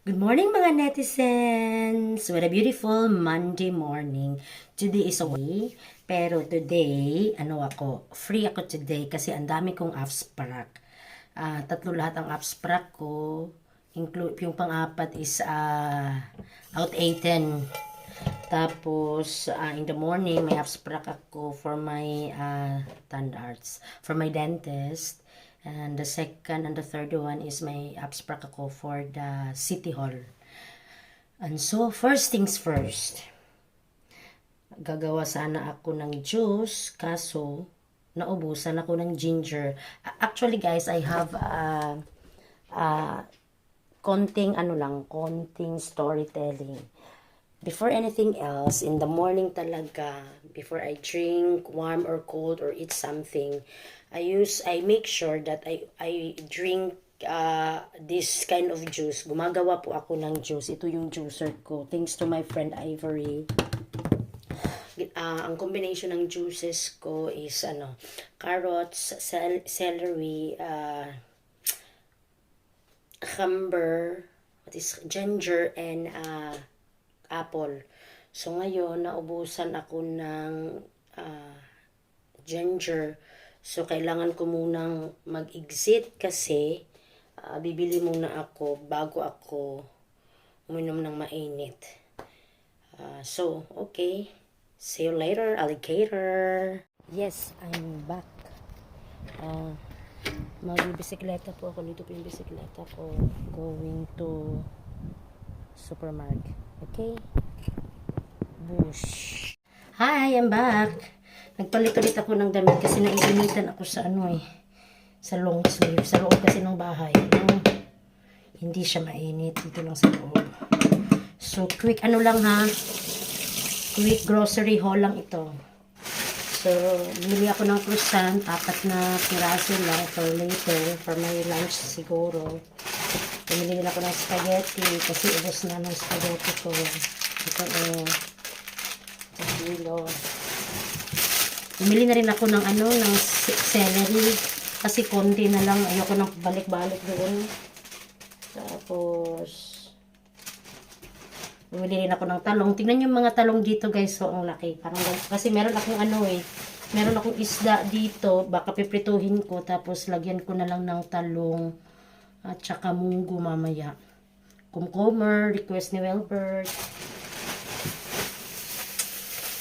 Good morning mga netizens! What a beautiful Monday morning. Today is a way, pero today, free ako today kasi ang dami kong abstract. Tatlo lahat ang abstract ko. Yung pang-apat is out 18. Tapos, in the morning, may abstract ako for my standards, for my dentist. And the second and the third one is my abstract ako for the City Hall. And so, first things first. Gagawa sana ako ng juice, kaso naubusan ako ng ginger. Actually guys, I have konting storytelling. Before anything else, in the morning talaga, before I drink warm or cold or eat something, I make sure that I drink this kind of juice. Gumagawa po ako ng juice. Ito yung juicer ko. Thanks to my friend Ivory. Ang combination ng juices ko is carrots, celery, cucumber, ginger, and apple. So ngayon, naubusan ako ng ginger. So kailangan ko munang mag-exit kasi bibili muna ako bago ako uminom ng mainit. So, okay. See you later, alligator. Yes, I'm back. Magbibisikleta po ako. Dito po yung bisikleta ko. Going to supermarket. Okay? Bush. Hi, I'm back. Nagpalit ulit ako ng damit kasi naiinitan ako sa sa long sleeve. Sa loob kasi ng bahay. Hindi siya mainit. Dito lang sa loob. So, quick lang ha. Quick grocery haul lang ito. So, bumili ako ng croissant. 4 na piraso lang for later. For my lunch siguro. Bumili din ako ng spaghetti kasi ubos na ng spaghetti ko. Ito kilo. Bumili na rin ako ng ng celery kasi konti na lang. Ayoko nang balik-balik doon. Tapos bumili rin ako ng talong. Tingnan yung mga talong dito guys. So, ang laki. Parang, kasi meron akong meron akong isda dito. Baka piprituhin ko. Tapos, lagyan ko na lang ng talong. At saka munggo mamaya. Cucumber. Request ni Welbert.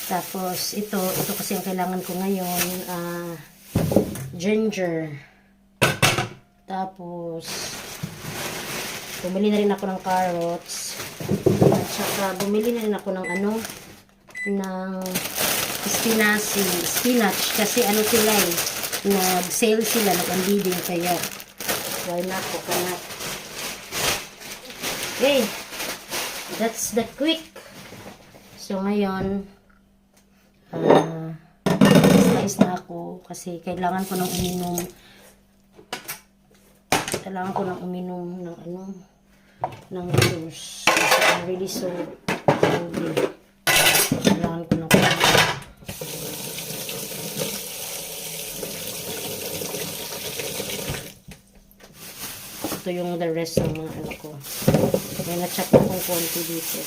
Tapos, ito kasi ang kailangan ko ngayon. Ginger. Tapos, bumili na rin ako ng carrots. At saka bumili na rin ako ng ng spinach kasi sila nag-sale sila, nag-unleading kaya why not coconut. Okay, that's the quick. So ngayon slice na ako kasi kailangan ko nang uminom ng juice. Kasi I'm really so hungry. Kailangan ko ng ito yung the rest ng mga ko. May na-chop akong konti dito.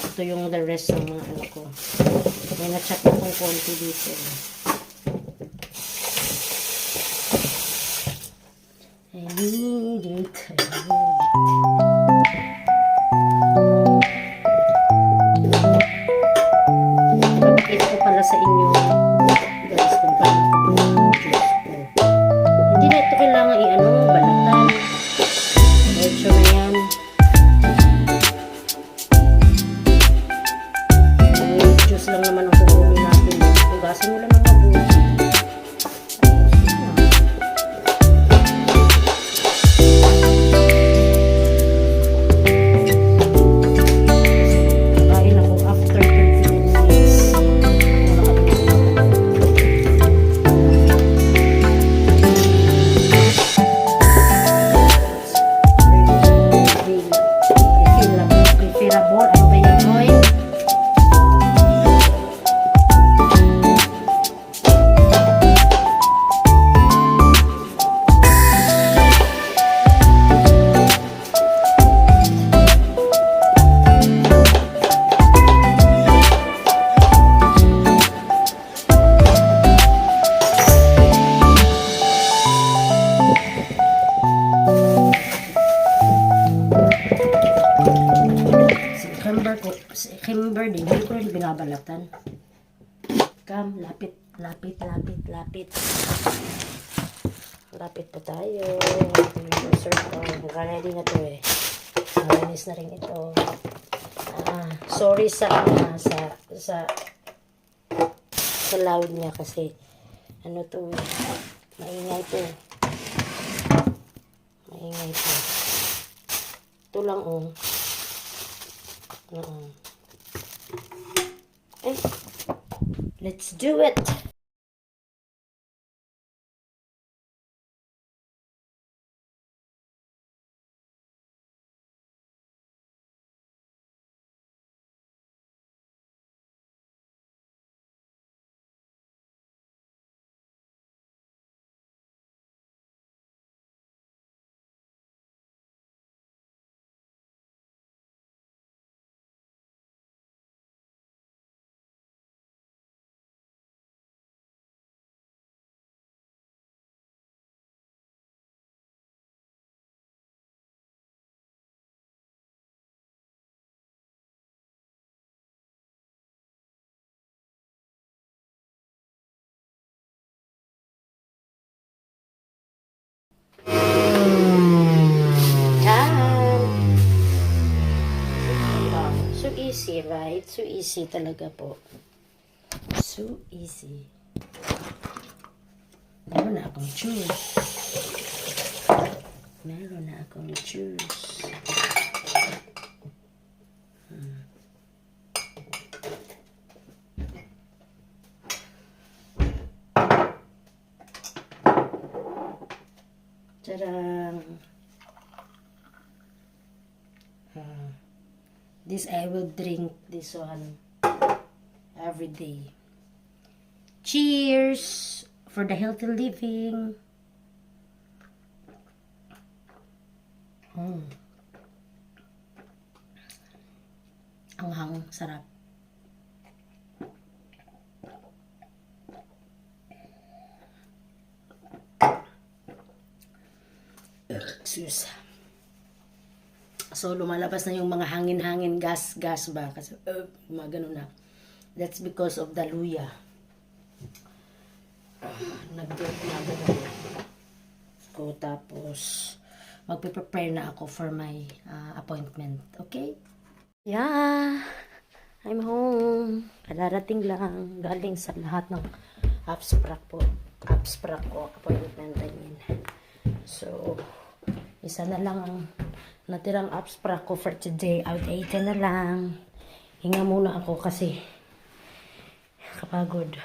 Ito yung the rest ng mga ko. May na-chop akong konti dito. I need it. Pakita ko pala sa inyo guys kung paano ko yung juice ko. Hindi na ito kailangan balatan. Medyo na yan. Juice lang naman ang kukunin natin. Hugasan mo lang ng mabuti. burning. Hindi ko rin binabalatan. Come, lapit, lapit, lapit, lapit. Lapit po tayo. Circle. Ready na to eh. Malinis na rin ito. Sorry sa loud niya kasi ano to eh. Maingay to. Maingay to. Ito lang oh. Eh, let's do it. So easy, right? So easy talaga po. So easy. Meron na akong juice. Meron na akong juice. Tadang! This I will drink this one every day. Cheers for the healthy living. Ang sarap. Excuse. So, lumalabas na yung mga hangin-hangin, gas ba? Kasi, mga ganun na. That's because of the luya. Nag-drink na ganun. So, tapos, magpe-prepare na ako for my appointment. Okay? Yeah! I'm home. Kadarating lang. Galing sa lahat ng abstract ko. Appointment, I mean. So, isa na lang ang natirang abstract ko for today. Outdated na lang. Hinga muna ako kasi kapagod.